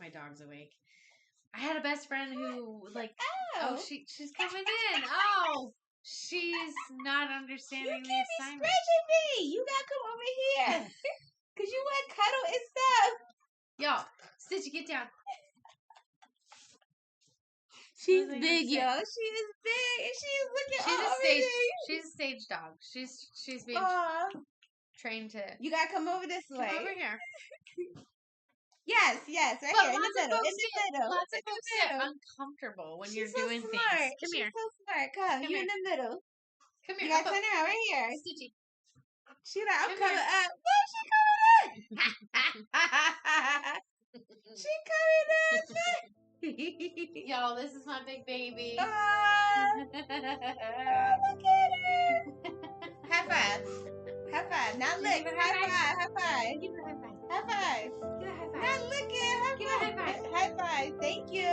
my dog's awake. I had a best friend who, like, she's coming in. Oh, she's not understanding the assignment. You can't be scratching me. You gotta come over here. Because you want cuddle and stuff. Yo, Stitchy, get down. She's big, yo. She is big. And she's looking all over me. She's a stage dog. She's being trained to... You gotta come over this way. Come over here. Yes, right but here, in the middle. Lots of folks get uncomfortable when you're doing things. Come here. She's so smart. Come you in the middle. Come here. You gotta turn around right here. Stitchy. She like, I'm coming up. Where's she coming up? She coming up. Y'all, this is my big baby. Oh, look at her. High five. High five. Now look. High five. Give her a high five. High five. Give her a high five. Now look at Give her a high five. High five. Thank you.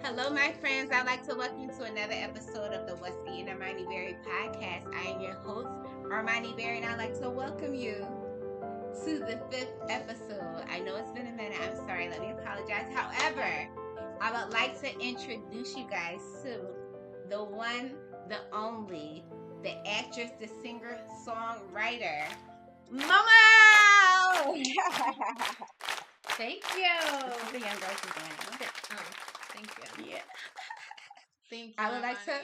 Hello, my friends. I'd like to welcome you to another episode of the What's Eating Armani Bari podcast. I am your host, Armani Bari, and I'd like to welcome you to the 5th episode. I know it's been a minute. I'm sorry. Let me apologize. However, I would like to introduce you guys to the one, the only, the actress, the singer, songwriter, Momo! Thank you. This is the young girl she's doing. Oh, thank you. Yeah. Thank you. I would like to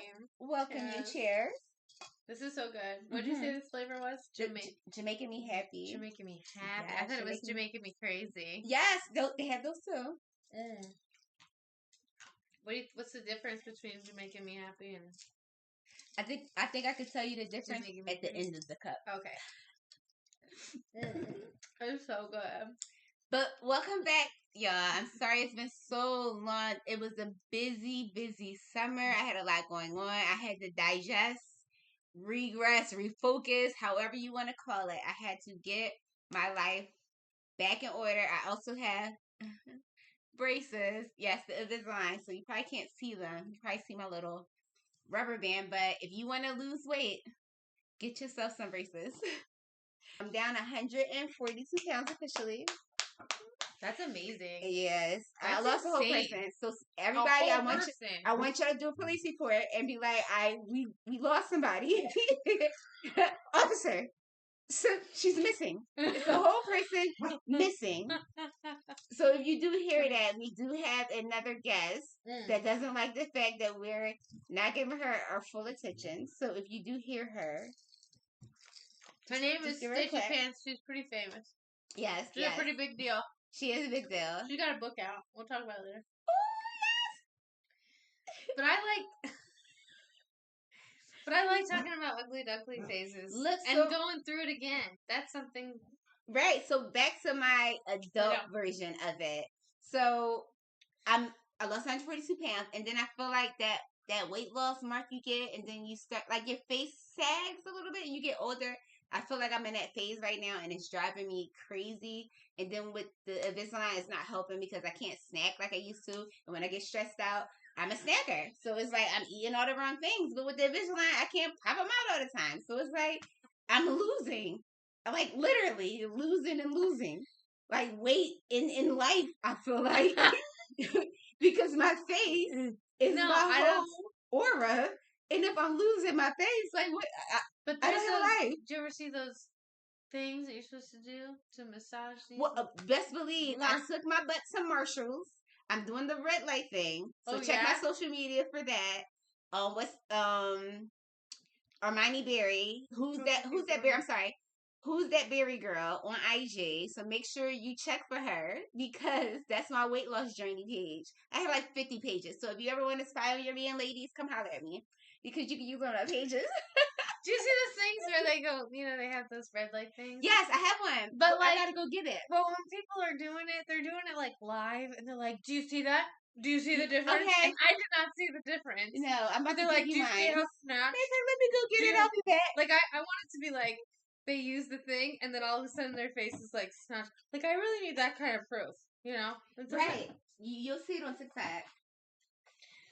welcome you. Cheers. This is so good. What did you say this flavor was? Jamaican Me Happy. Jamaican Me Happy. Yeah, I thought it was Jamaican Me Crazy. Yes, they have those too. What's the difference between Jamaican Me Happy and... I think I could tell you the difference at the end of the cup. Okay. It's so good. But welcome back, y'all. I'm sorry it's been so long. It was a busy summer. I had a lot going on. I had to digest, regress, refocus, however you want to call it. I had to get my life back in order. I also have braces. Yes, the Invisalign. So you probably can't see them. You probably see my little rubber band, but if you want to lose weight, get yourself some braces. I'm down 142 pounds officially. That's amazing. Yes, That's I lost a whole person. So everybody, I want y'all to do a police report and be like, we lost somebody. Officer, so she's missing. It's the whole person missing. So if you do hear that, we do have another guest that doesn't like the fact that we're not giving her our full attention. So if you do hear her name is Stitchy Pants. She's pretty famous. Yes, she's a pretty big deal. She is a big deal. She got a book out. We'll talk about it later. Oh yes. But I like talking about ugly duckling phases and going through it again. That's something. Right. So back to my adult version of it. So I lost 142 pounds, and then I feel like that weight loss mark you get, and then you start like your face sags a little bit, and you get older. I feel like I'm in that phase right now, and it's driving me crazy. And then with the Invisalign, it's not helping because I can't snack like I used to. And when I get stressed out, I'm a snacker. So it's like I'm eating all the wrong things. But with the Invisalign, I can't pop them out all the time. So it's like I'm losing. I'm like literally losing. Like weight in life, I feel like. Because my face is my whole aura. And if I'm losing my face, like what? I don't have a life. Did you ever see those things that you're supposed to do to massage these? Well, best believe I took my butt to Marshalls. I'm doing the red light thing, so check my social media for that. What's Armani Bari? Who's that Bari? I'm sorry. Who's that Bari girl on IG? So make sure you check for her because that's my weight loss journey page. I have like 50 pages. So if you ever want to spy on your man, ladies, come holler at me because you can use one of my pages. Do you see those things where they go, they have those red light things? Yes, I have one. But I gotta go get it. But when people are doing it, they're doing it like live and they're like, do you see that? Do you see the difference? Okay. And I did not see the difference. No, I'm about to like, give you mine. Do you see how snatched? They said, let me go get it, I'll be back. Like, I want it to be like, they use the thing and then all of a sudden their face is like snatched. Like, I really need that kind of proof, It's right. You'll see it on TikTok.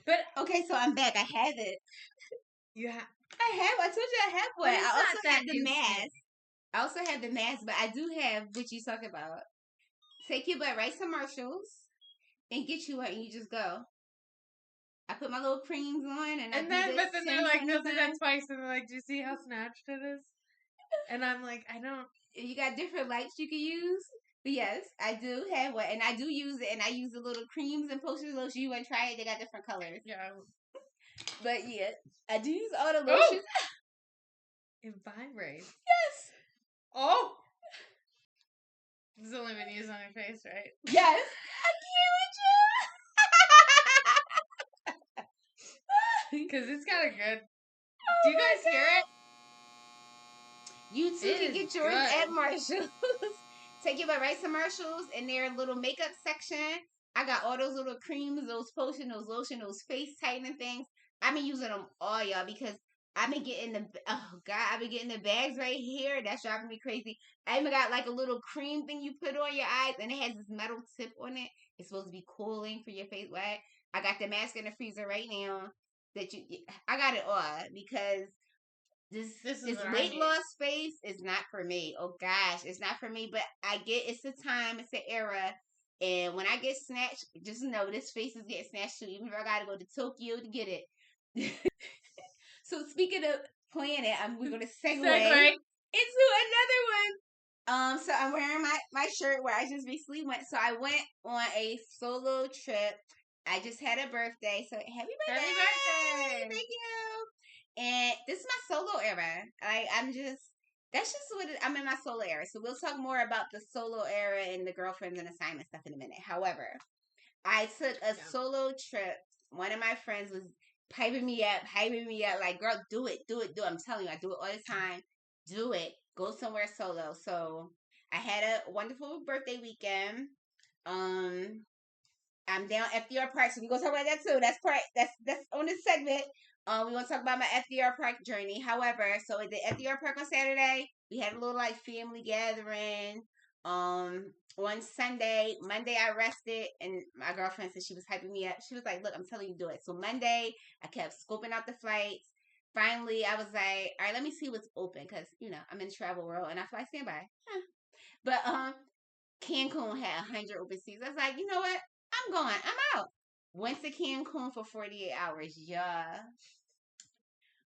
But, okay, so I'm back. I have it. You have? I told you I have one. I also have the mask. I also have the mask, but I do have what you talk about. Take your butt right to Marshalls and get you one, and you just go. I put my little creams on, and then they're like, they'll do that twice, and they're like, do you see how snatched it is? And I'm like, I don't. You got different lights you can use. But yes, I do have one, and I do use it, and I use the little creams and potion lotion. You want to try it? They got different colors. Yeah. But yeah, I do use all the lotions. It vibrates. Yes. Oh. This has only been used on your face, right? Yes. I can't with you. Because it's got a good. Do you guys hear it? You too can get yours at Marshalls. Take your butt right to Marshalls in their little makeup section. I got all those little creams, those potions, those lotion, those face tightening things. I've been using them all, y'all, because I've been getting I've been getting the bags right here. That's driving me crazy. I even got like a little cream thing you put on your eyes, and it has this metal tip on it. It's supposed to be cooling for your face. What? I got the mask in the freezer right now. I got it all because this weight loss space is not for me. Oh gosh, it's not for me. But I get it's the time, it's the era. And when I get snatched, just know this face is getting snatched too, even if I gotta go to Tokyo to get it. So speaking of planet, we're gonna segue into another one. So I'm wearing my shirt where I just recently went. So I went on a solo trip. I just had a birthday, so happy birthday! Happy birthday! Thank you. And this is my solo era. I'm in my solo era. So we'll talk more about the solo era and the girlfriends and assignment stuff in a minute. However, I took a solo trip. One of my friends was hyping me up, like, girl, do it. I'm telling you, I do it all the time. Do it. Go somewhere solo. So I had a wonderful birthday weekend. I'm down FDR Park, so we're gonna talk about that too. That's on this segment. We want to talk about my FDR Park journey. However, so at the FDR Park on Saturday, we had a little like family gathering. On Sunday, Monday I rested, and my girlfriend said she was hyping me up. She was like, "Look, I'm telling you, do it." So Monday, I kept scoping out the flights. Finally, I was like, "All right, let me see what's open," because I'm in the travel world and I fly standby. But Cancun had 100 open seats. I was like, you know what? I'm going. I'm out. Went to Cancun for 48 hours. Yeah.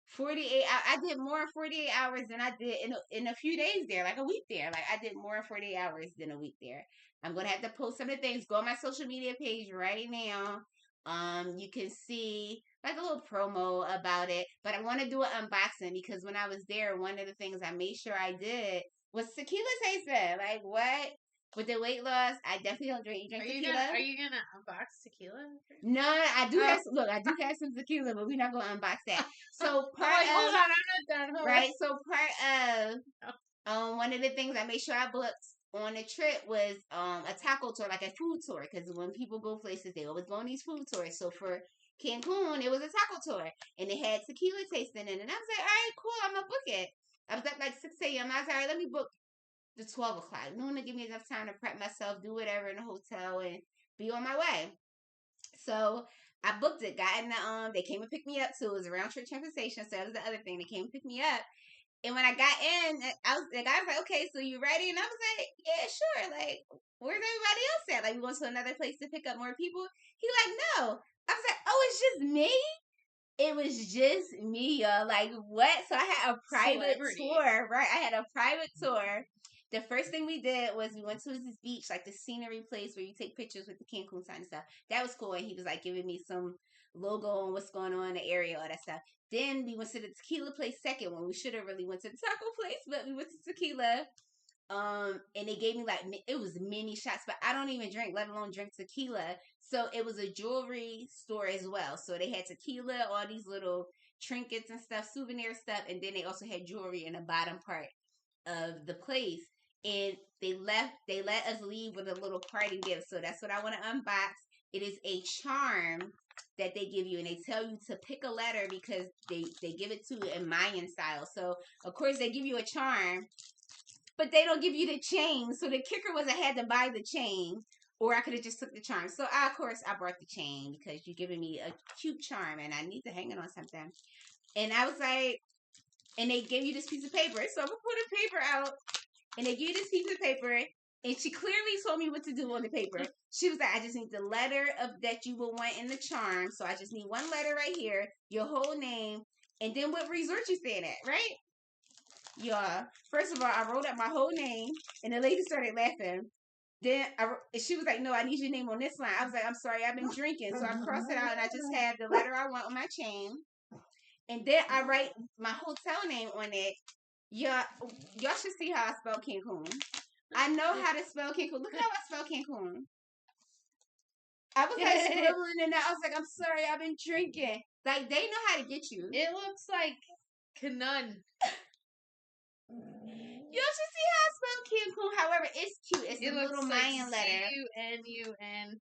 48 I did more in 48 hours than I did in a few days there, like a week there. Like I did more in 48 hours than a week there. I'm going to have to post some of the things. Go on my social media page right now. You can see like a little promo about it, but I want to do an unboxing because when I was there, one of the things I made sure I did was tequila tasting. Like what? With the weight loss, I definitely don't drink. You drink tequila? Are you gonna unbox tequila? No, I do have some. Look, I do have some tequila, but we're not gonna unbox that. So hold on, I'm not done. Right. So part of one of the things I made sure I booked on the trip was a taco tour, like a food tour, because when people go places, they always go on these food tours. So for Cancun, it was a taco tour, and it had tequila tasting in it. And I was like, all right, cool, I'm gonna book it. I was up like 6 a.m. I was like, all right, let me book the 12 o'clock. Noon to give me enough time to prep myself, do whatever in the hotel, and be on my way. So I booked it, got in the they came and picked me up too. It was a round trip transportation, so that was the other thing. They came and picked me up. And when I got in, the guy was like, "Okay, so you ready?" And I was like, "Yeah, sure." Like, where's everybody else at? Like, we going to another place to pick up more people? He like, "No." I was like, "Oh, it's just me." It was just me, y'all. Like, what? So I had a private tour, right? I had a private tour. The first thing we did was we went to this beach, like the scenery place where you take pictures with the Cancun sign and stuff. That was cool. And he was like giving me some logo on what's going on in the area, all that stuff. Then we went to the tequila place second when we should have really went to the taco place, but we went to tequila. And they gave me like, it was mini shots, but I don't even drink, let alone drink tequila. So it was a jewelry store as well. So they had tequila, all these little trinkets and stuff, souvenir stuff. And then they also had jewelry in the bottom part of the place. And they let us leave with a little party gift. So that's what I want to unbox. It is a charm that they give you, and they tell you to pick a letter because they give it to you in Mayan style. So of course they give you a charm, but they don't give you the chain. So the kicker was I had to buy the chain, or I could have just took the charm. So of course I brought the chain because you're giving me a cute charm and I need to hang it on something. And I was like, and they gave you this piece of paper. So I'm gonna pull the paper out. and they give you this piece of paper, and she clearly told me what to do on the paper. She was like, I just need the letter of that you will want in the charm. So I just need one letter right here, your whole name, and then what resort you staying at, right? Yeah. First of all, I wrote up my whole name, and the lady started laughing. Then she was like, no, I need your name on this line. I was like, I'm sorry, I've been drinking. So I crossed it out, and I just have the letter I want on my chain. And then I write my hotel name on it. Y'all should see how I spell Cancun. I know how to spell Cancun. Look how I spell Cancun. I was like scribbling in there. I was like, I'm sorry, I've been drinking. Like, they know how to get you. It looks like Cancun. Y'all should see how I spell Cancun. However, it's cute. It's a little Mayan letter. Cancun.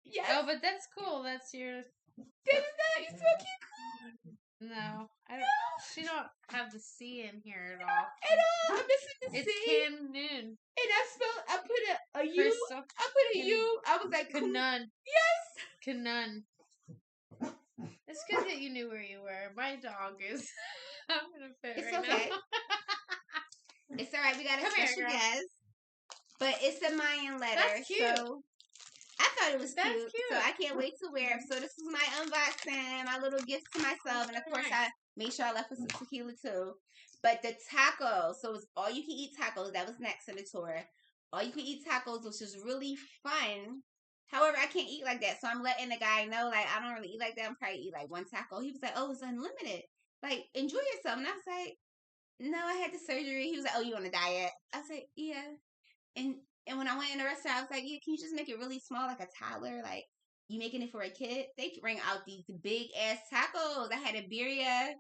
Yes. Oh, but that's cool. That's your. That is not how you spell Cancun. No, I don't. She don't have the C in here at all. At all. I'm missing the C. It's Cancun. And I put a U. I put a U. I was like, Cancun. Yes. Cancun. It's good that you knew where you were. My dog is. I'm gonna fit right okay. now. It's all right. We got a special guest, but it's a Mayan letter. That's cute. So I thought it was cute. So I can't wait to wear it. So this is my unboxing, my little gift to myself, and of course I made sure I left with some tequila too. But the tacos, so it's all you can eat tacos. That was next in the tour. All you can eat tacos, which is really fun. However, I can't eat like that, so I'm letting the guy know, like, I don't really eat like that. I'm probably eat like one taco. He was like, oh, it's unlimited. Like, enjoy yourself. And I was like, no, I had the surgery. He was like, oh, you on a diet? I was like, yeah. And when I went in the restaurant, I was like, yeah, can you just make it really small, like a toddler? Like, you making it for a kid? They bring out these big ass tacos. I had a birria,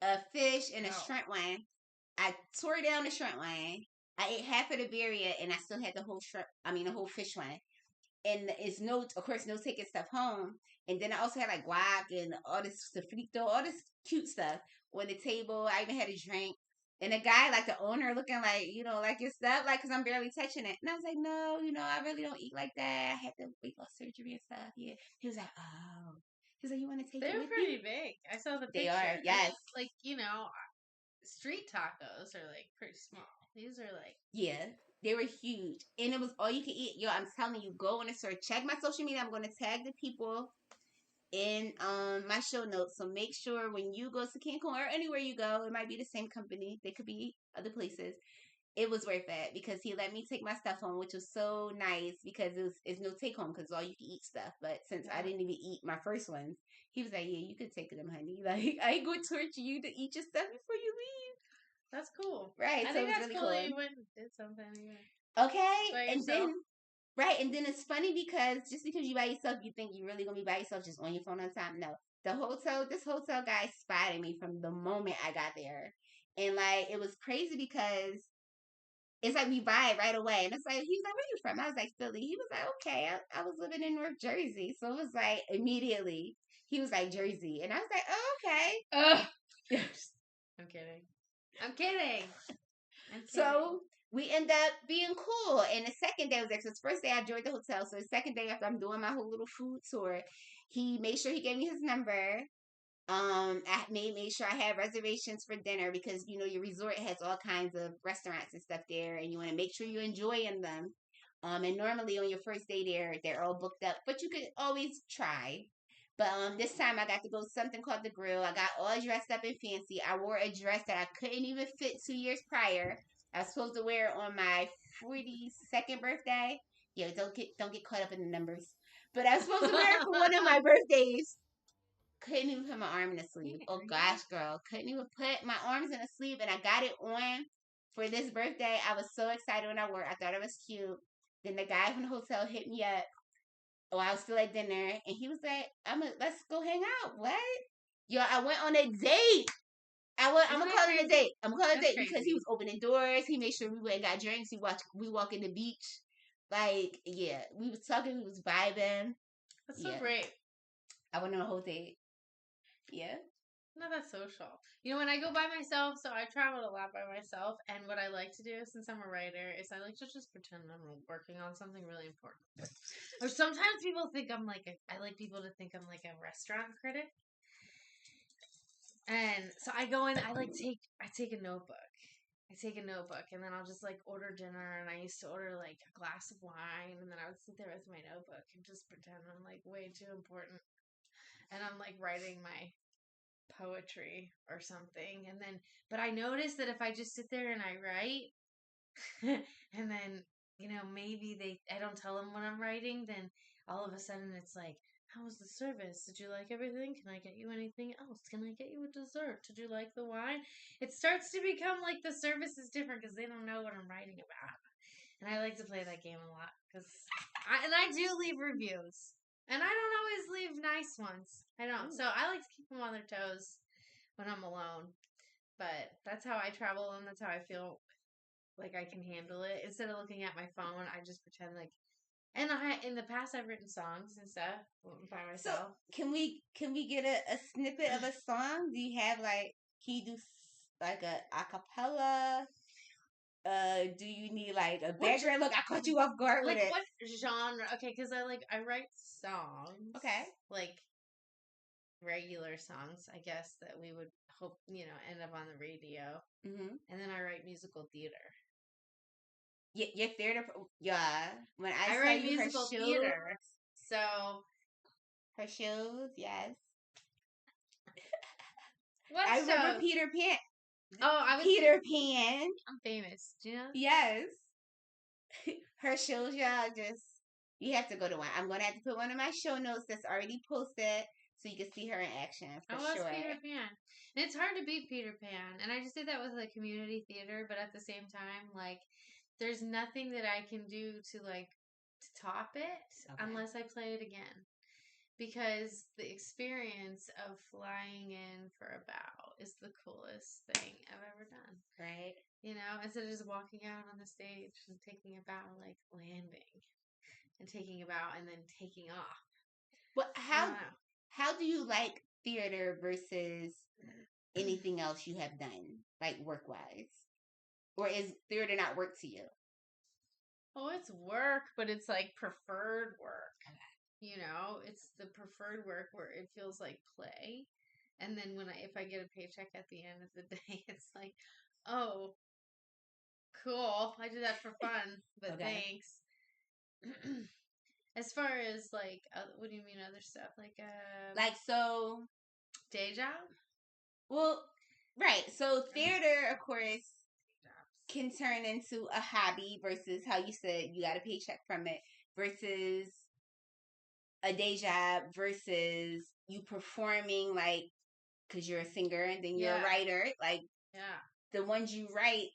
a fish, and a shrimp one. I tore down the shrimp one. I ate half of the birria, and I still had the whole fish one. And it's of course, no taking stuff home. And then I also had like guac and all this sofrito, all this cute stuff on the table. I even had a drink. And the guy, like the owner, looking like, like your stuff, like, because I'm barely touching it. And I was like, no, I really don't eat like that. I had the weight loss surgery and stuff. Yeah. He was like, oh. He was like, you want to take it with They're pretty you? big. I saw the picture. They are, yes. Like, street tacos are like pretty small. These are like. Yeah. They were huge. And it was all you can eat. Yo, I'm telling you, go in the store. Check my social media. I'm going to tag the people in my show notes. So make sure when you go to Cancun or anywhere you go, it might be the same company. They could be other places. It was worth it because he let me take my stuff home, which was so nice because it's no take home because all you can eat stuff. But since I didn't even eat my first ones, he was like, yeah, you could take them, honey. Like, I ain't going to torture you to eat your stuff before you leave. That's cool. Right. I so think it was that's really cool. Cool. You went and did something. Yeah. Okay. And then, and then it's funny because just because you by yourself, you think you're really going to be by yourself just on your phone all the time. No. This hotel guy spotted me from the moment I got there. And like, it was crazy because it's like we vibe right away. And it's like, he was like, where you from? I was like, Philly. He was like, okay. I was living in North Jersey. So it was like, immediately, he was like, Jersey. And I was like, oh, okay. I'm kidding. So we end up being cool. And the second day was like, so the first day I enjoyed the hotel. So the second day after I'm doing my whole little food tour, he made sure he gave me his number. I made sure I had reservations for dinner because, your resort has all kinds of restaurants and stuff there. And you want to make sure you're enjoying them. And normally on your first day there, they're all booked up. But you could always try. But this time I got to go to something called the Grill. I got all dressed up and fancy. I wore a dress that I couldn't even fit 2 years prior. I was supposed to wear it on my 42nd birthday. Yeah, don't get caught up in the numbers. But I was supposed to wear it for one of my birthdays. Couldn't even put my arm in a sleeve. Oh gosh, girl. Couldn't even put my arms in a sleeve. And I got it on for this birthday. I was so excited when I wore it. I thought it was cute. Then the guy from the hotel hit me up. Oh, I was still at dinner, and he was like, let's go hang out. What? Yo, I went on a date. I'm gonna call it a date. I'm gonna call it a date because he was opening doors. He made sure we went and got drinks. We walk in the beach. Like, yeah, we was talking. We was vibing. That's so great. I went on a whole date. Yeah. No, that's social. When I go by myself, so I travel a lot by myself, and what I like to do, since I'm a writer, is I like to just pretend I'm working on something really important. Or sometimes people think I like people to think I'm like a restaurant critic. And so I go in, I take a notebook, I take a notebook and then I'll just like order dinner, and I used to order like a glass of wine, and then I would sit there with my notebook and just pretend I'm like way too important, and I'm like writing my poetry or something, and then but I noticed that if I just sit there and I write and then maybe I don't tell them what I'm writing, then all of a sudden it's like, how was the service? Did you like everything? Can I get you anything else? Can I get you a dessert? Did you like the wine? It starts to become like the service is different because they don't know what I'm writing about. And I like to play that game a lot because I do leave reviews, and I don't always leave nice ones. I don't. So I like to keep them on their toes when I'm alone. But that's how I travel, and that's how I feel like I can handle it. Instead of looking at my phone, I just pretend like. And in the past I've written songs and stuff by myself. So can we get a snippet of a song? Do you have like? Can you do like a acapella? Do you need like a background? Look, I caught you off guard with it. What genre? Okay, because I write songs. Okay. Like regular songs, I guess, that we would hope end up on the radio. Mm-hmm. And then I write musical theater. Your theater, yeah. When I write musical theater, so her shows, yes. What I shows? remember Peter Pan. Oh, Peter Pan. I'm famous. Do you know? Yes. Her shows, y'all. You have to go to one. I'm gonna have to put one of my show notes that's already posted so you can see her in action for sure. Peter Pan. And it's hard to beat Peter Pan. And I just did that with like community theater, but at the same time, like there's nothing that I can do to top it unless I play it again. Because the experience of flying in for a bow is the coolest thing I've ever done. Right. Instead of just walking out on the stage and taking a bow, like landing and taking a bow and then taking off. Well, how do you like theater versus anything else you have done, like work-wise? Or is theater not work to you? Oh, it's work, but it's like preferred work. It's the preferred work where it feels like play. And then if I get a paycheck at the end of the day, it's like, oh, cool. I did that for fun, but thanks. As far as what do you mean other stuff? So day job? Well, right. So theater, of course, can turn into a hobby versus how you said you got a paycheck from it versus a day job versus you performing because you're a singer and then you're a writer. The ones you write,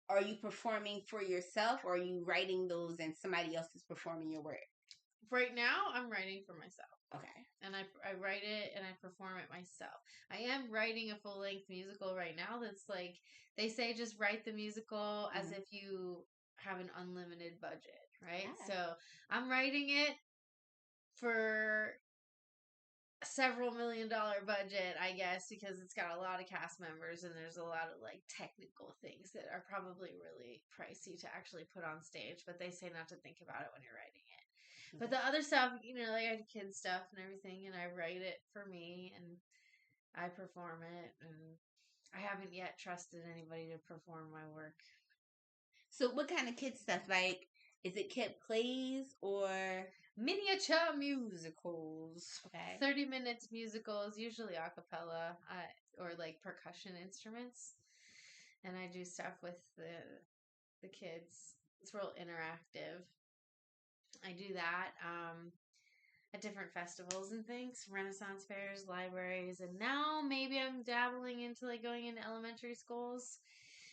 are you performing for yourself or are you writing those and somebody else is performing your work? Right now, I'm writing for myself. Okay. And I write it and I perform it myself. I am writing a full-length musical right now that's they say just write the musical as if you have an unlimited budget, right? So I'm writing it for several $1 million budget, I guess, because it's got a lot of cast members and there's a lot of technical things that are probably really pricey to actually put on stage, but they say not to think about it when you're writing it. But the other stuff, I had kids stuff and everything, and I write it for me and I perform it, and I haven't yet trusted anybody to perform my work. So what kind of kids stuff? Is it kid plays or miniature musicals? Okay. 30 minutes musicals, usually a cappella or percussion instruments. And I do stuff with the kids. It's real interactive. I do that at different festivals and things, Renaissance fairs, libraries, and now maybe I'm dabbling into going into elementary schools,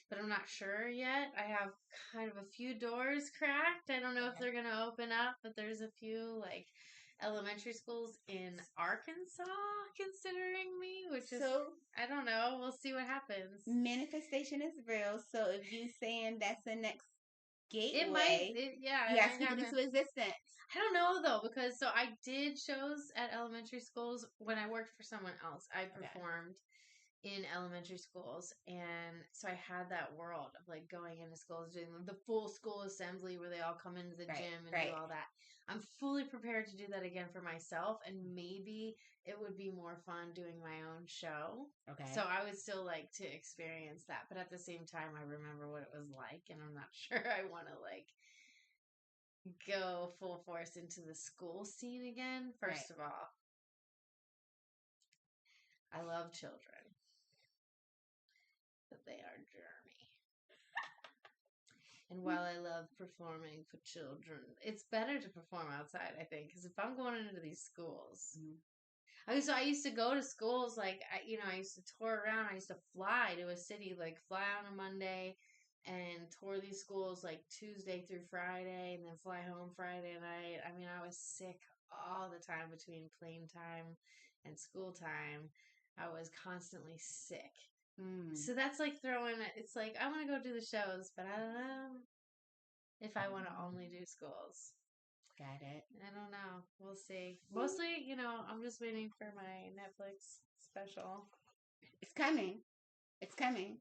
but I'm not sure yet. I have kind of a few doors cracked. I don't know if they're going to open up, but there's a few elementary schools in Arkansas considering me, which is, I don't know. We'll see what happens. Manifestation is real. So if you saying that's the next gateway, it might, you have to speak it into existence. I don't know though, because I did shows at elementary schools when I worked for someone else. I performed in elementary schools, and so I had that world of like going into schools, doing the full school assembly where they all come into the gym and do all that. I'm fully prepared to do that again for myself, and maybe it would be more fun doing my own show. Okay. So I would still like to experience that, but at the same time, I remember what it was like, and I'm not sure I want to like go full force into the school scene again. First of all, I love children. But they are germy. And while I love performing for children, it's better to perform outside, I think, because if I'm going into these schools, I used to go to schools like I used to tour around. I used to fly to a city, like fly on a Monday, and tour these schools like Tuesday through Friday, and then fly home Friday night. I mean, I was sick all the time between plane time and school time. I was constantly sick. So that's like it's like, I want to go do the shows, but I don't know if I want to only do schools. Got it. I don't know. We'll see. Mostly, I'm just waiting for my Netflix special. It's coming. It's coming.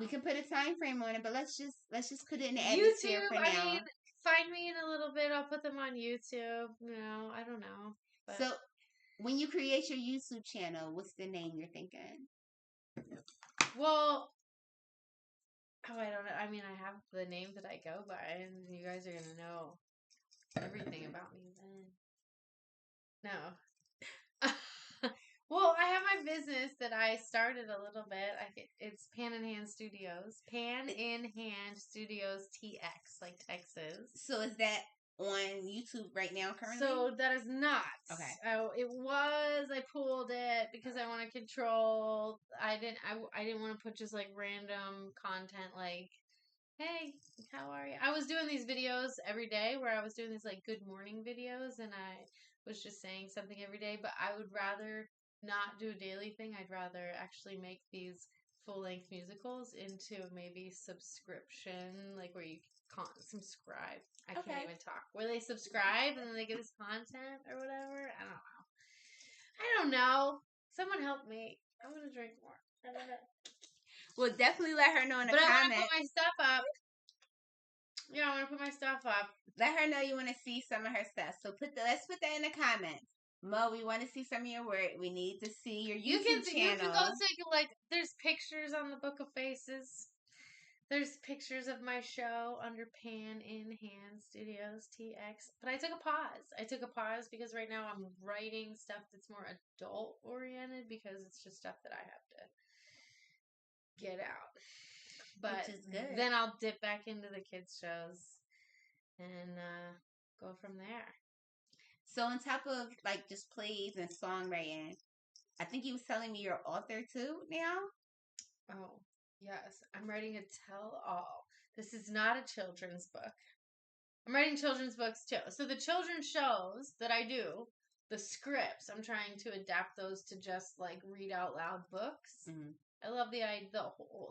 We can put a time frame on it, but let's just put it in the atmosphere for now. I mean, find me in a little bit. I'll put them on YouTube. I don't know. But. So, when you create your YouTube channel, what's the name you're thinking? Well, I don't know. I mean, I have the name that I go by, and you guys are going to know everything about me then. No. Well, I have my business that I started a little bit. It's Pan in Hand Studios. Pan in Hand Studios TX, like Texas. So is that on YouTube right now currently? So that is not. Okay. It was. I pulled it because I want to control. I didn't want to put just like random content like, hey, how are you? I was doing these videos every day where I was doing these like good morning videos, and I was just saying something every day, but I would rather not do a daily thing. I'd rather actually make these full-length musicals into maybe subscription, like where you can't subscribe. I can't even talk. Where they subscribe and then they get this content or whatever. I don't know. Someone help me. I'm gonna drink more. I don't know. Well, definitely let her know in the comments. But I want to put my stuff up. Yeah, I want to put my stuff up. Let her know you want to see some of her stuff. So let's put that in the comments. Mo, we want to see some of your work. We need to see your YouTube channel. You can go take there's pictures on the Book of Faces. There's pictures of my show under Pan in Hand Studios TX. But I took a pause because right now I'm writing stuff that's more adult oriented because it's just stuff that I have to get out. But which is good. Then I'll dip back into the kids shows and go from there. So on top of like just plays and songwriting, I think you was telling me you're an author too now? Oh, yes. I'm writing a tell-all. This is not a children's book. I'm writing children's books too. So the children's shows that I do, the scripts, I'm trying to adapt those to just like read out loud books. Mm-hmm. I love the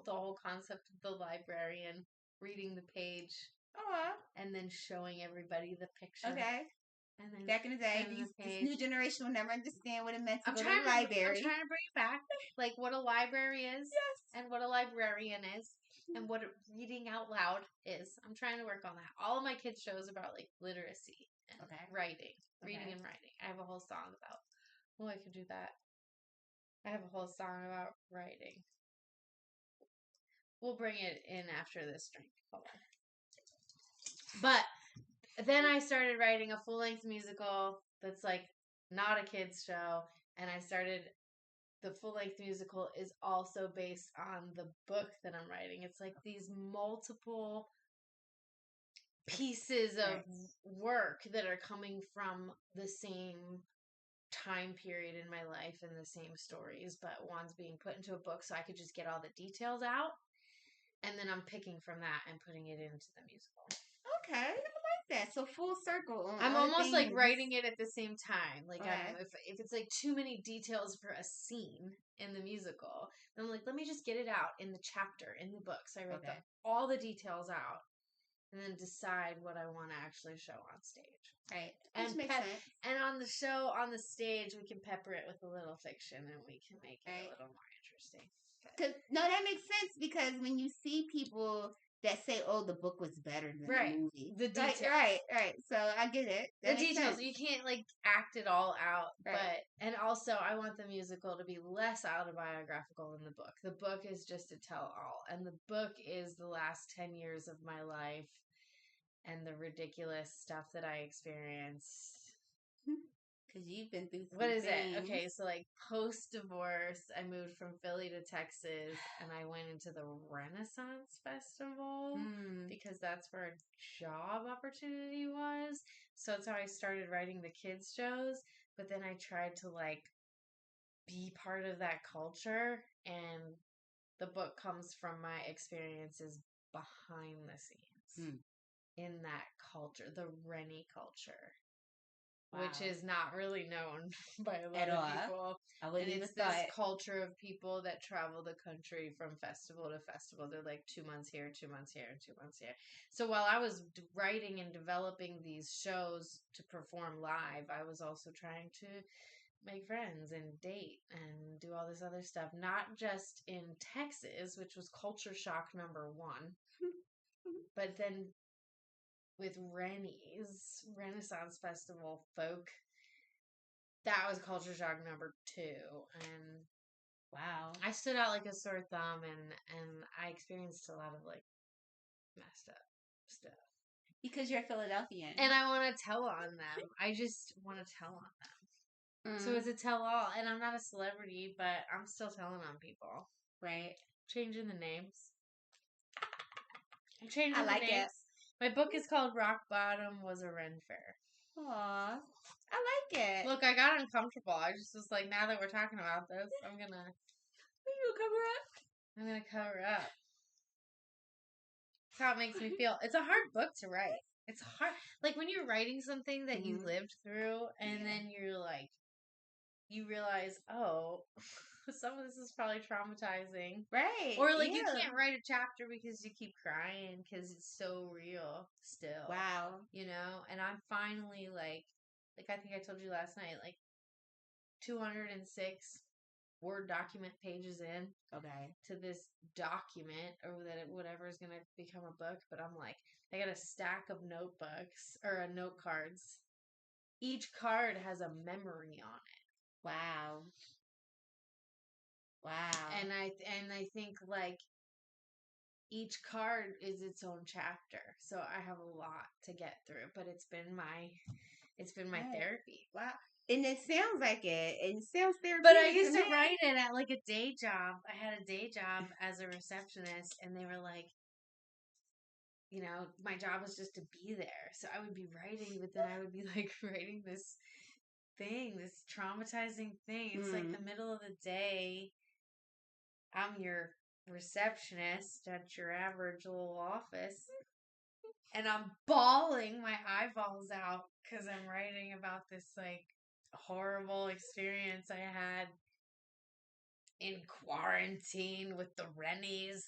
whole concept of the librarian reading the page and then showing everybody the picture. Okay. And then back in the day, this new generation will never understand what it meant to go to the library. I'm trying to bring it back, like what a library is, and what a librarian is, and what reading out loud is. I'm trying to work on that. All of my kids' shows about like literacy and writing, reading and writing. I have a whole song about. I could do that. I have a whole song about writing. We'll bring it in after this drink. Hold on. But then I started writing a full-length musical that's like not a kid's show, and the full-length musical is also based on the book that I'm writing. It's like these multiple pieces of work that are coming from the same time period in my life and the same stories, but one's being put into a book so I could just get all the details out, and then I'm picking from that and putting it into the musical. Okay, I like that. So full circle. I'm almost like writing it at the same time. Like if it's like too many details for a scene in the musical, then I'm like, let me just get it out in the chapter in the book. So I write all the details out, and then decide what I want to actually show on stage. Right. Which makes sense. And on the show, on the stage, we can pepper it with a little fiction, and we can make it a little more interesting. interesting. That makes sense because when you see people that say, "Oh, the book was better than the movie," the details, right. So I get it. The details, you can't like act it all out, and also I want the musical to be less autobiographical than the book. The book is just a tell-all, and the book is the last 10 years of my life and the ridiculous stuff that I experienced. Because you've been through some What is things. it? Okay, so like post-divorce, I moved from Philly to Texas, and I went into the Renaissance Festival because that's where a job opportunity was. So that's how I started writing the kids' shows. But then I tried to like be part of that culture, and the book comes from my experiences behind the scenes in that culture, the Rennie culture. Wow. Which is not really known by a lot of people. I wouldn't and even it's thought. This culture of people that travel the country from festival to festival. They're like 2 months here, 2 months here, and 2 months here. So while I was writing and developing these shows to perform live, I was also trying to make friends and date and do all this other stuff. Not just in Texas, which was culture shock number 1, but then with Rennie's Renaissance Festival folk, that was culture shock number 2, and wow, I stood out like a sore thumb, and I experienced a lot of like messed up stuff because you're a Philadelphian, and I want to tell on them. I just want to tell on them. So it's a tell all, and I'm not a celebrity, but I'm still telling on people. Right, changing the names. I'm changing I like the names. it. My book is called Rock Bottom Was a Ren Fair. Aww. I like it. Look, I got uncomfortable. I just was like, now that we're talking about this, I'm gonna cover up. I'm gonna cover up. That's how it makes me feel. It's a hard book to write. It's hard. Like when you're writing something that you lived through, and then you're like, you realize, oh, some of this is probably traumatizing. Right. Or like you can't write a chapter because you keep crying because it's so real still. Wow. You know? And I'm finally like I think I told you last night, like 206 Word document pages in. Okay. To this document, or that whatever is going to become a book. But I'm like, I got a stack of notebooks or note cards. Each card has a memory on it. Wow. And I think like each card is its own chapter. So I have a lot to get through, but it's been my therapy. Wow. And it sounds like it. It sounds therapeutic. But I used to write it at like a day job. I had a day job as a receptionist, and they were like, you know, my job was just to be there. So I would be writing, but then I would be like writing this thing, this traumatizing thing. It's like the middle of the day. I'm your receptionist at your average little office, and I'm bawling my eyeballs out because I'm writing about this like horrible experience I had in quarantine with the Rennies,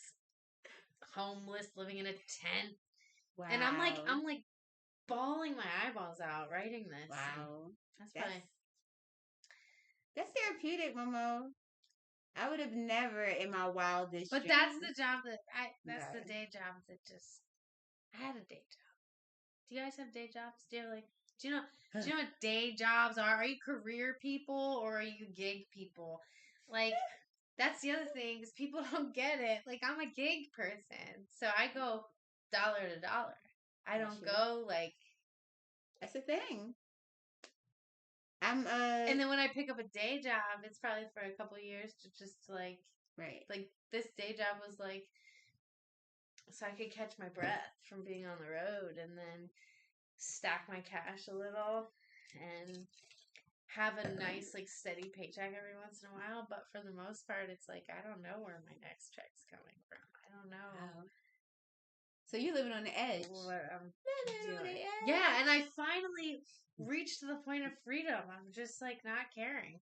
homeless, living in a tent. Wow. And I'm like bawling my eyeballs out writing this. Wow. That's therapeutic, Momo. I would have never in my wildest But dreams. that's the job that that's the day job that just I had a day job. Do you guys have day jobs? Do you know what day jobs are? Are you career people or are you gig people? Like that's the other thing is people don't get it. Like I'm a gig person, so I go dollar to dollar. I don't go like. That's the thing. And then when I pick up a day job, it's probably for a couple of years to just like. Right. Like this day job was like, so I could catch my breath from being on the road, and then stack my cash a little, and have a nice like steady paycheck every once in a while. But for the most part, it's like I don't know where my next check's coming from. I don't know. Wow. So you're living on the edge. What I'm doing. Yeah, and I finally reached the point of freedom. I'm just like not caring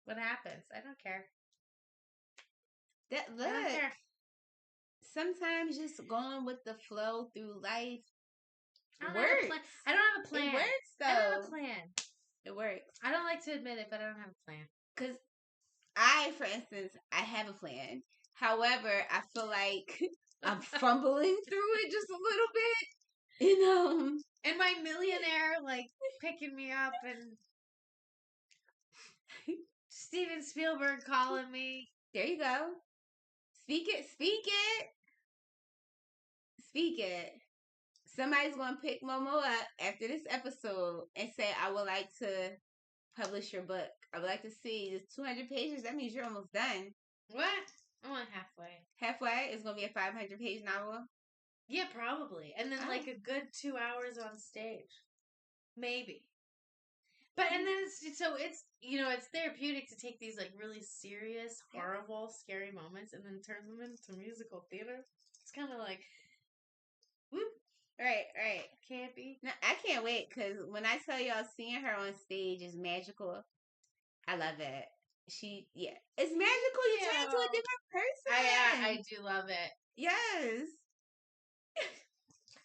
what happens. I don't care. I don't care. Sometimes just going with the flow through life works. I don't have a plan. It works though. I don't have a plan. It works. I don't like to admit it, but I don't have a plan. Because for instance, I have a plan. However, I feel like I'm fumbling through it just a little bit. And my millionaire, like, picking me up and Steven Spielberg calling me. There you go. Speak it. Somebody's going to pick Momo up after this episode and say, I would like to publish your book. I would like to see the 200 pages. That means you're almost done. What? I'm only halfway. Halfway? It's going to be a 500-page novel? Yeah, probably. And then, like, a good 2 hours on stage. Maybe. But, and then it's therapeutic to take these, like, really serious, horrible, scary moments and then turn them into musical theater. It's kind of like, whoop. Right. Campy. No, I can't wait, because when I tell y'all, seeing her on stage is magical. I love it. It's magical. You turn into a different person. I do love it. Yes.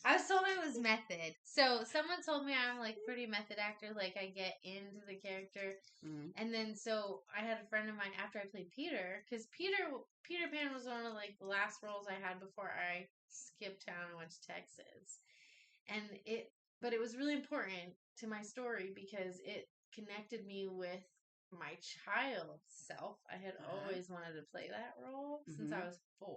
I was told I was method. So someone told me I'm like pretty method actor. Like I get into the character, and then so I had a friend of mine after I played Peter, because Peter Pan was one of like the last roles I had before I skipped town and went to Texas, but it was really important to my story because it connected me with my child self. I had always wanted to play that role since I was 4.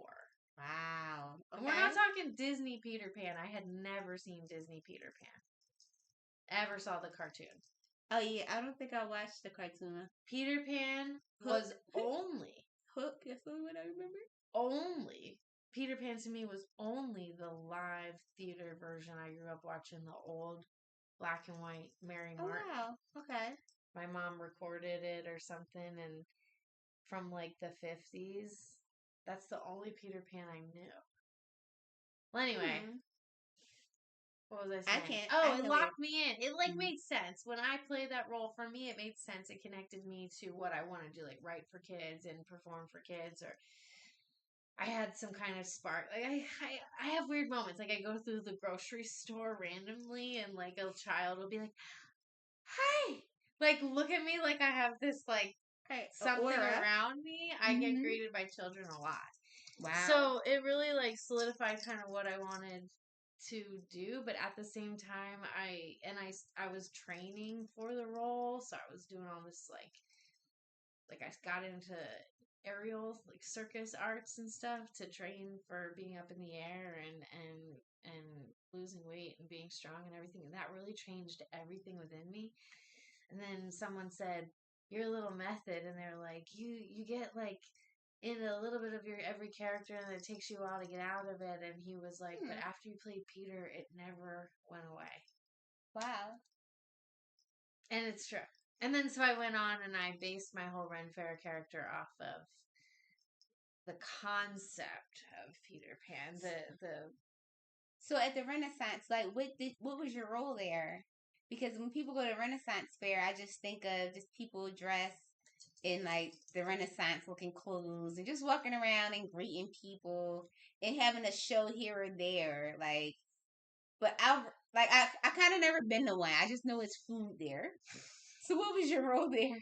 Wow. Okay. We're not talking Disney Peter Pan. I had never seen Disney Peter Pan. Ever saw the cartoon. Oh, yeah. I don't think I watched the cartoon. Peter Pan was only... Hook, that's the only one I remember. Only. Peter Pan to me was only the live theater version. I grew up watching the old black and white Mary Martin. Oh, wow. Okay. My mom recorded it or something, and from like the 50s. That's the only Peter Pan I knew. Well, anyway. What was I saying? It locked me in. It like made sense. When I played that role, for me, it made sense. It connected me to what I want to do, like write for kids and perform for kids. Or I had some kind of spark. Like I have weird moments. Like I go through the grocery store randomly, and like a child will be like, "Hi!" Like look at me like I have this like something around me. I get greeted by children a lot. Wow. So it really like solidified kind of what I wanted to do, but at the same time I was training for the role, so I was doing all this like I got into aerials, like circus arts and stuff to train for being up in the air and losing weight and being strong and everything, and that really changed everything within me. And then someone said, "You're a little method," and they're like, you get like in a little bit of your every character, and it takes you a while to get out of it. And he was like, but after you played Peter, it never went away. Wow. And it's true. And then so I went on and I based my whole Ren Fair character off of the concept of Peter Pan. So at the Renaissance, like what was your role there? Because when people go to Renaissance Fair, I just think of just people dressed in like the Renaissance looking clothes and just walking around and greeting people and having a show here or there. Like, but I kind of never been to one. I just know it's food there. So what was your role there?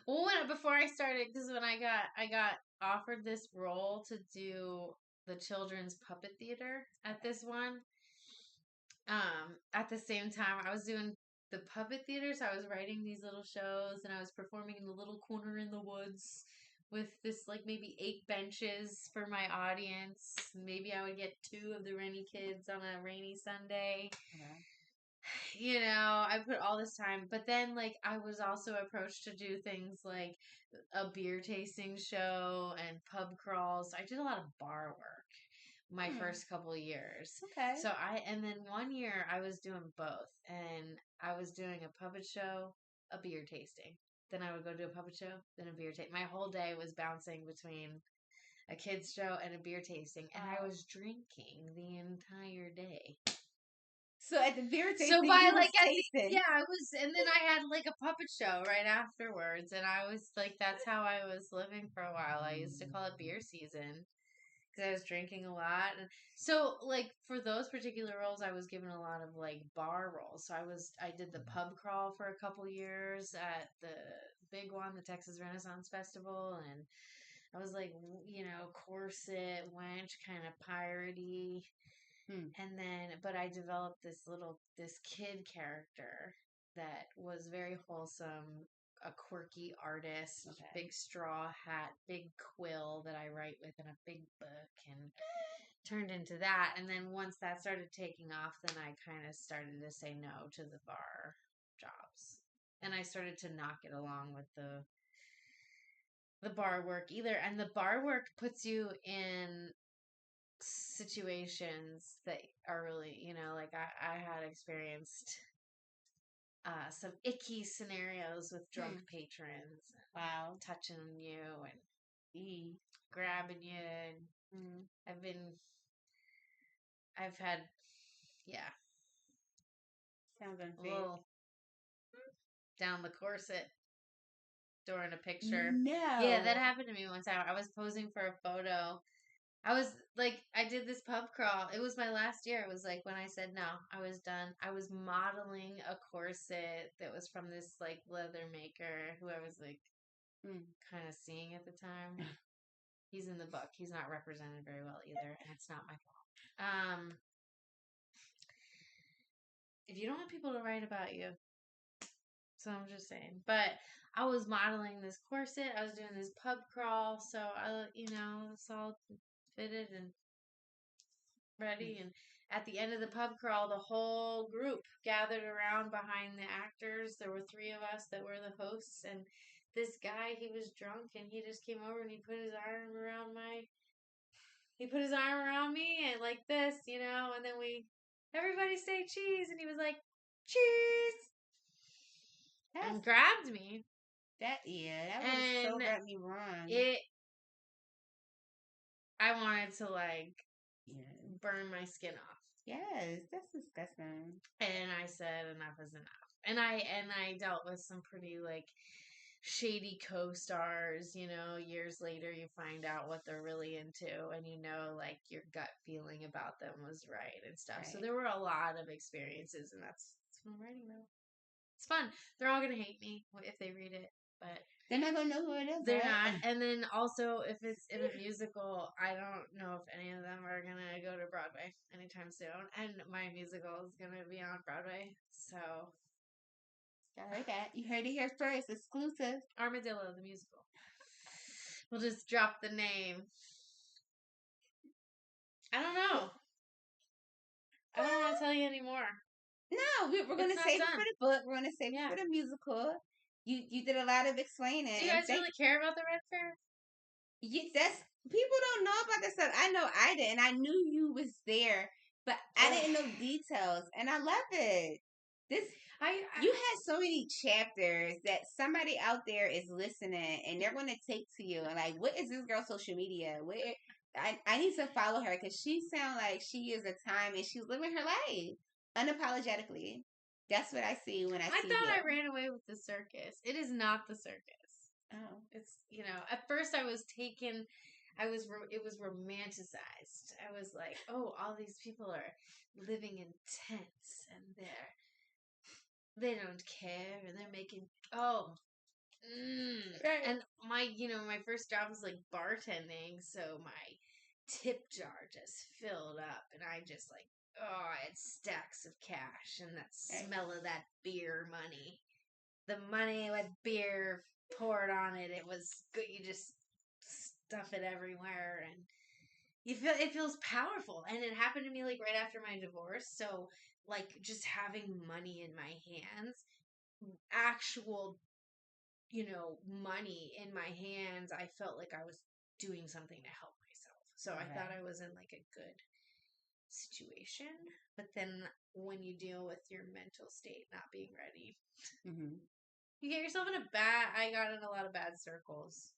Well, before I started, because when I got offered this role to do the children's puppet theater at this one, at the same time I was doing the puppet theater, so I was writing these little shows and I was performing in the little corner in the woods with this like maybe 8 benches for my audience. Maybe I would get 2 of the Rennie kids on a rainy Sunday. You know, I put all this time, but then like I was also approached to do things like a beer tasting show and pub crawls. I did a lot of bar work my first couple of years. Okay. So and then one year I was doing both, and I was doing a puppet show, a beer tasting. Then I would go do a puppet show, then a beer tasting. My whole day was bouncing between a kids show and a beer tasting, and I was drinking the entire day. So at the beer tasting, I was, and then I had like a puppet show right afterwards, and I was like, that's how I was living for a while. I used to call it beer season. because I was drinking a lot. And so, like, for those particular roles, I was given a lot of like bar roles. So I did the pub crawl for a couple years at the big one, the Texas Renaissance Festival, and I was like, corset, wench, kind of piratey. And then, but I developed this kid character that was very wholesome, a quirky artist, big straw hat, big quill that I write with in a big book, and turned into that. And then once that started taking off, then I kind of started to say no to the bar jobs. And I started to knock it along with the bar work either. And the bar work puts you in situations that are really, like I had experienced some icky scenarios with drunk patrons. Wow. Touching you and grabbing you. And I've had, yeah. Sounds unsafe. Little down the corset during a picture. No. Yeah, that happened to me one time. I was posing for a photo. I was like, I did this pub crawl. It was my last year. It was like when I said no, I was done. I was modeling a corset that was from this like leather maker who I was like kind of seeing at the time. He's in the book. He's not represented very well either, and it's not my fault. If you don't want people to write about you, so I'm just saying. But I was modeling this corset. I was doing this pub crawl, so I, it's all fitted and ready. And at the end of the pub crawl, the whole group gathered around behind the actors. There were 3 of us that were the hosts, and this guy, he was drunk, and he just came over and he put his arm around me and like this, and then everybody say cheese, and he was like, cheese, and grabbed me. That would so got me wrong. I wanted to burn my skin off. Yes, that's disgusting. And I said enough is enough. And I dealt with some pretty shady co-stars, years later you find out what they're really into, and your gut feeling about them was right and stuff. Right. So there were a lot of experiences, and that's what I'm writing about. It's fun. They're all gonna hate me if they read it, but they're not gonna know who it is. They're not. And then also, if it's in a musical, I don't know if any of them are gonna go to Broadway anytime soon. And my musical is gonna be on Broadway, so I heard that. You heard it here first. Exclusive. Armadillo, the musical. We'll just drop the name. I don't know. I don't want to tell you anymore. No, we're going to save it for the book. We're going to save it for the musical. You did a lot of explaining. Do you guys really care about the Red Fair? People don't know about this stuff. I know I did, and I knew you was there, but I didn't know details, and I love it. You had so many chapters that somebody out there is listening, and they're going to take to you and like, what is this girl's social media? I need to follow her because she sounds like she is a time and she's living her life unapologetically. That's what I see when I see you. I thought I ran away with the circus. It is not the circus. Oh, it's at first I was taken. It was romanticized. I was like, oh, all these people are living in tents and they don't care and they're making right. And my first job was like bartending, so my tip jar just filled up, and I just I had stacks of cash, and that smell of that beer money, the money with beer poured on it, it was good. You just stuff it everywhere, and it feels powerful. And it happened to me right after my divorce, so just having money in my hands, actual money in my hands, I felt like I was doing something to help myself. So I thought I was in a good situation. But then when you deal with your mental state not being ready, you get yourself in I got in a lot of bad circles.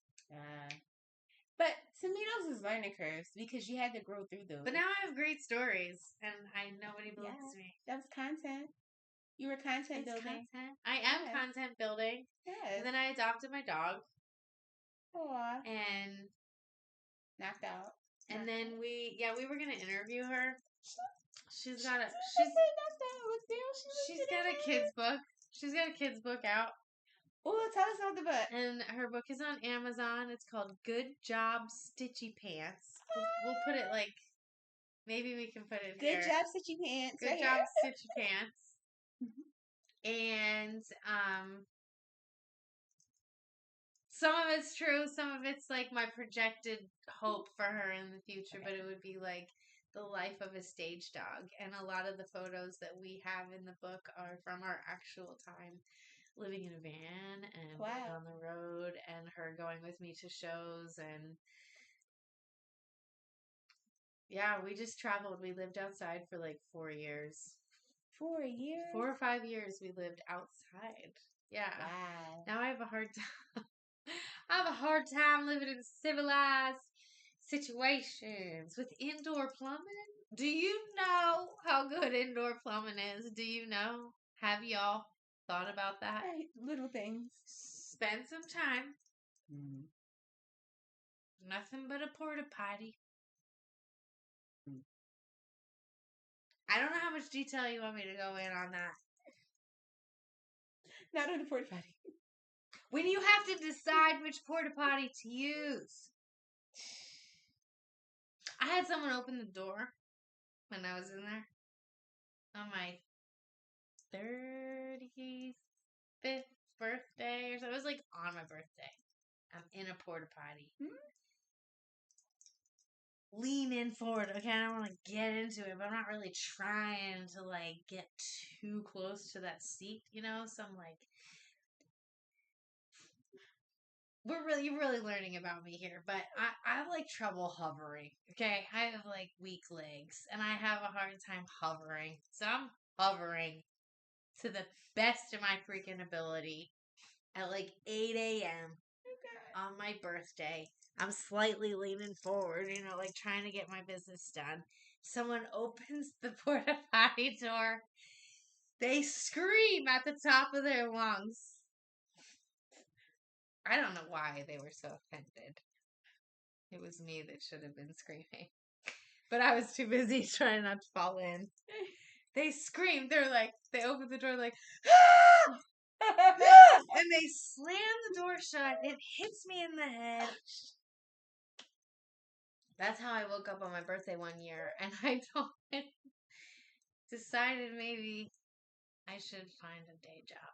But to me, those is learning curves because you had to grow through those. But now I have great stories, and nobody believes me. That was content. You were content building. Content. I am content building. Yes. And then I adopted my dog. Aww. And knocked out. And then we were gonna interview her. She's got a kids book. She's got a kids book out. Oh, tell us about the book. And her book is on Amazon. It's called Good Job Stitchy Pants. We'll put it like, maybe we can put it Good here. Job Stitchy Pants. Good Job Stitchy Pants. And some of it's true, some of it's like my projected hope for her in the future, but it would be like the life of a stage dog. And a lot of the photos that we have in the book are from our actual time living in a van and on the road, and her going with me to shows. And yeah, we just traveled. We lived outside for like 4 years. 4 years? 4 or 5 years we lived outside. Yeah. Wow. Now I have a hard time. I have a hard time living in civilized situations with indoor plumbing. Do you know how good indoor plumbing is? Do you know? Have y'all thought about that? Right. Little things. Spend some time. Mm. Nothing but a porta potty. I don't know how much detail you want me to go in on that. Not on the porta potty. When you have to decide which porta potty to use. I had someone open the door when I was in there on my 35th birthday or so. It was like on my birthday. I'm in a porta potty. Leaning forward. Okay, I don't want to get into it, but I'm not really trying to like get too close to that seat, you know? So I'm like, you're really learning about me here, but I have like trouble hovering. Okay, I have like weak legs, and I have a hard time hovering. So I'm hovering to the best of my freaking ability at like 8 a.m. on my birthday. I'm slightly leaning forward, you know, like trying to get my business done. Someone opens the porta potty door. They scream at the top of their lungs. I don't know why they were so offended. It was me that should have been screaming. But I was too busy trying not to fall in. They screamed. They opened the door like, ah! And they slam the door shut. It hits me in the head. That's how I woke up on my birthday one year. And I decided maybe I should find a day job.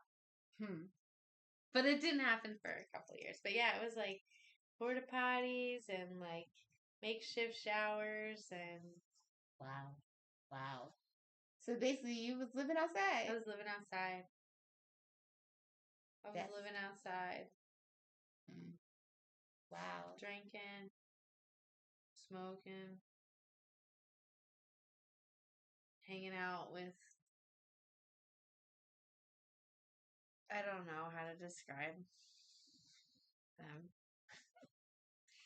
But it didn't happen for a couple of years. But yeah, it was like porta potties and like makeshift showers and Wow. So basically, you was living outside. I was living outside. Wow. Drinking, smoking, hanging out with, I don't know how to describe them.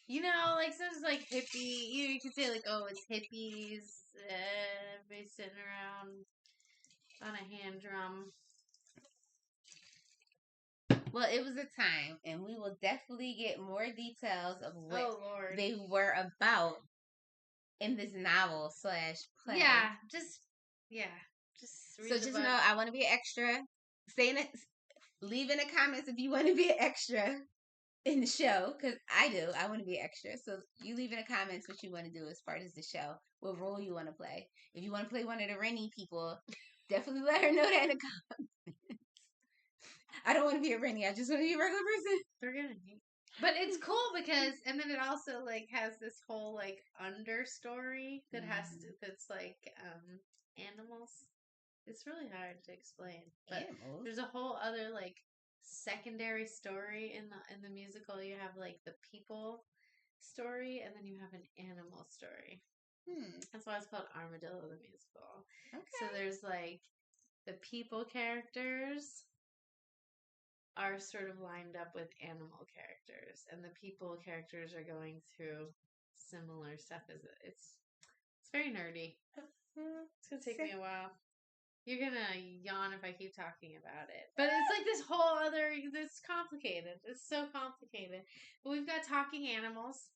You know, like some like hippie. You could say like, oh, it's hippies. Everybody sitting around on a hand drum. Well, it was a time, and we will definitely get more details of what they were about in this novel / play. Just read so just know I want to be an extra. Leave in the comments if you want to be an extra in the show, because I do. I want to be an extra. So you leave in the comments what you want to do as part of the show, what role you want to play. If you want to play one of the Rennie people, definitely let her know that in the comments. I don't want to be a Rennie. I just want to be a regular person. They're gonna hate. But it's cool because, and then it also like has this whole like understory that that's like animals. It's really hard to explain. But there's a whole other like secondary story in the musical. You have like the people story, and then you have an animal story. That's why it's called Armadillo the Musical. Okay. So there's like the people characters are sort of lined up with animal characters, and the people characters are going through similar stuff. It's very nerdy. It's gonna take me a while. You're gonna yawn if I keep talking about it. But it's like this whole other. It's complicated. It's so complicated. But we've got talking animals,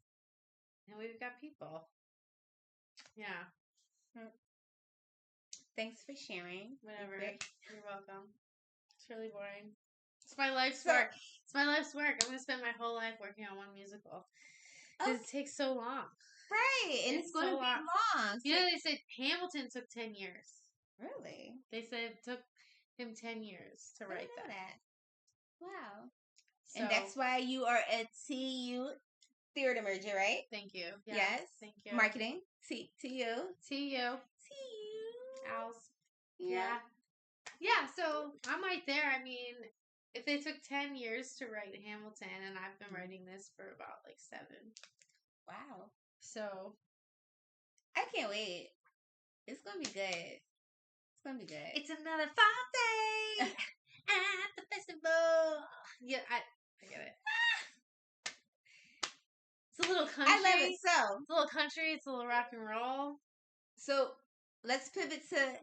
and we've got people. Yeah. Thanks for sharing. Whatever. You're welcome. It's really boring. It's my life's work. I'm gonna spend my whole life working on one musical because it takes so long. Right, and it's going to be long. You know, they said Hamilton took 10 years. Really? They said it took him 10 years to write that. Wow. So, and that's why you are a TU theater major, right? Thank you. Yeah, yes. Thank you. Marketing. TU. TU. Owls. Yeah. Yeah, so I'm right there. I mean, if they took 10 years to write Hamilton, and I've been writing this for about like 7. Wow. So. I can't wait. It's going to be good. It's going to be good. It's another fall day at the festival. Yeah, I get it. It's a little country. I love it. So. It's a little country. It's a little rock and roll. So, let's pivot to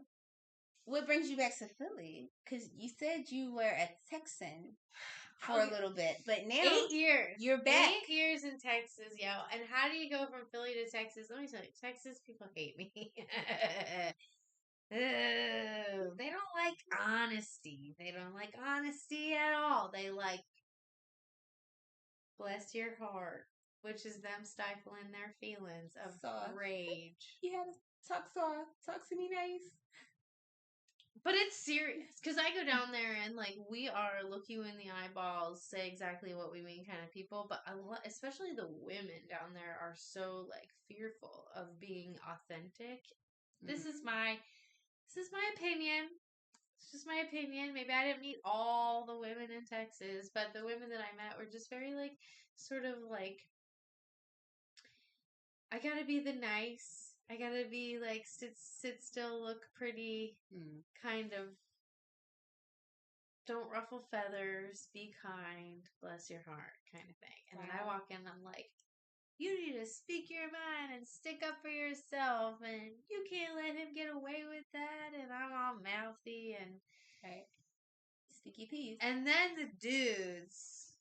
what brings you back to Philly? Because you said you were a Texan for a little bit, but now 8 years. You're back. 8 years in Texas, yo. And how do you go from Philly to Texas? Let me tell you, Texas people hate me. They don't like honesty. They don't like honesty at all. They like bless your heart, which is them stifling their feelings of rage. You have to talk to me nice. But it's serious, because I go down there and, like, we are look you in the eyeballs, say exactly what we mean kind of people, but especially the women down there are so, like, fearful of being authentic. Mm-hmm. This is my opinion. It's just my opinion. Maybe I didn't meet all the women in Texas, but the women that I met were just very, like, sort of, like, I gotta be the nice. I gotta be like sit still, look pretty, kind of. Don't ruffle feathers, be kind, bless your heart, kind of thing. And then I walk in, I'm like, you need to speak your mind and stick up for yourself, and you can't let him get away with that. And I'm all mouthy and sticky peas. And then the dudes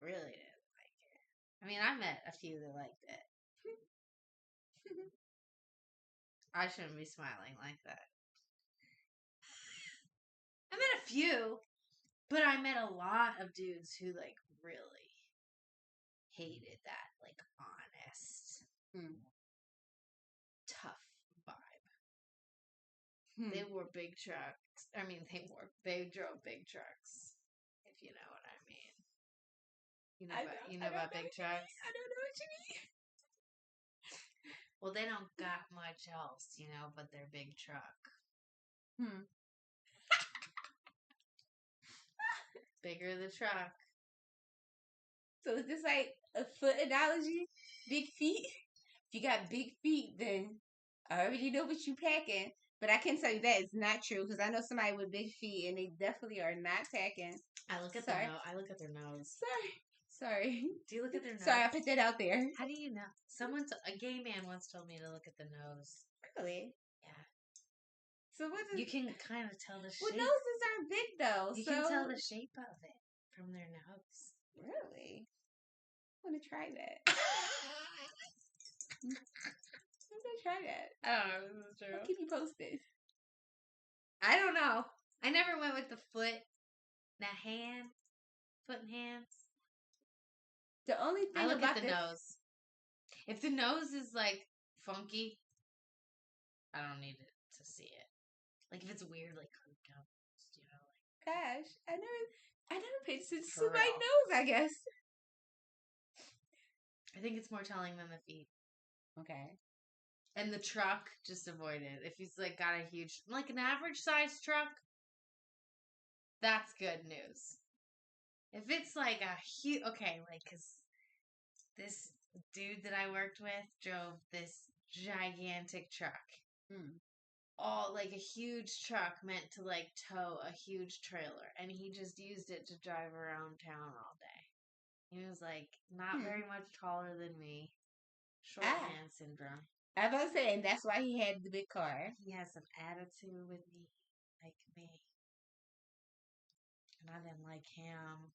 really didn't like it. I mean, I met a few that liked it. I shouldn't be smiling like that. I met a few, but I met a lot of dudes who, like, really hated that, like, honest, tough vibe. They wore big trucks. I mean, they drove big trucks, if you know what I mean. You know about big trucks? I don't know what you mean. Well, they don't got much else, you know, but their big truck. Bigger the truck. So is this like a foot analogy? Big feet? If you got big feet, then I already know what you packing. But I can tell you that it's not true, because I know somebody with big feet and they definitely are not packing. I look at their nose. Sorry. Do you look at their nose? Sorry, I put that out there. How do you know? A gay man once told me to look at the nose. Really? Yeah. So what is... You can kind of tell the shape. Well, noses aren't big, though. You can tell the shape of it from their nose. Really? I want to try that. I'm going to try that. I don't know if this is true. I'll keep you posted. I don't know. I never went with the foot and hands. The only thing I look about at the nose. If the nose is, like, funky, I don't need it to see it. Like, if it's weird, like, crooked up, you know, like. Gosh, I never paid attention to my nose, I guess. I think it's more telling than the feet. Okay. And the truck, just avoid it. If he's, like, got a huge, like, an average size truck, that's good news. If it's, like, a huge, okay, like, because this dude that I worked with drove this gigantic truck. All, like, a huge truck meant to, like, tow a huge trailer. And he just used it to drive around town all day. He was, like, not very much taller than me. Short man syndrome. I was about to say, and that's why he had the big car. He has some attitude with me, like me. And I didn't like him.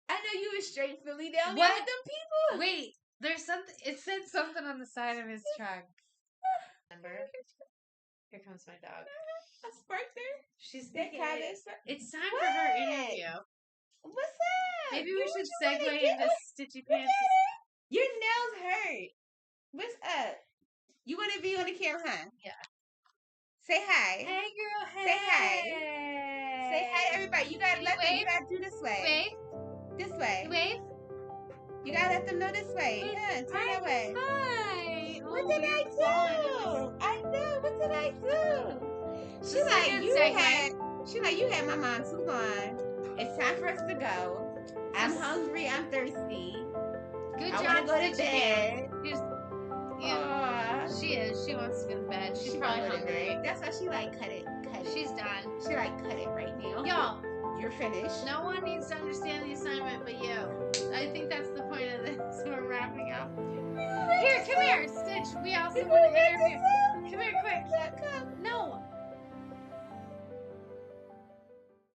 I know you were straight Philly down there with them people. Wait, There's something. It said something on the side of his truck. Remember? Here comes my dog. A sparkler? She's That thinking kind of it's time for her interview. What's up? Maybe we should segue into into Stitchy Pants. Your nails hurt. What's up? You want to be on the camera, huh? Yeah. Say hi. Hey, girl. Hey. Say hi. Say hi to everybody. You gotta let them. You gotta do this way. Wave. This way. Wave. You gotta let them know this way. Yeah, turn that way. Hi. What did I do? I know. What did I do? She like you had my mom too long. It's time for us to go. I'm hungry. I'm thirsty. Good I job. want to go to bed. She is. She wants to go to bed. She's probably hungry. That's why she like cut it. She's done. She like cut it right now. Y'all, you're finished. No one needs to understand the assignment but you. I think that's the point of this. We're wrapping up. Here, come here, Stitch. We also want to interview.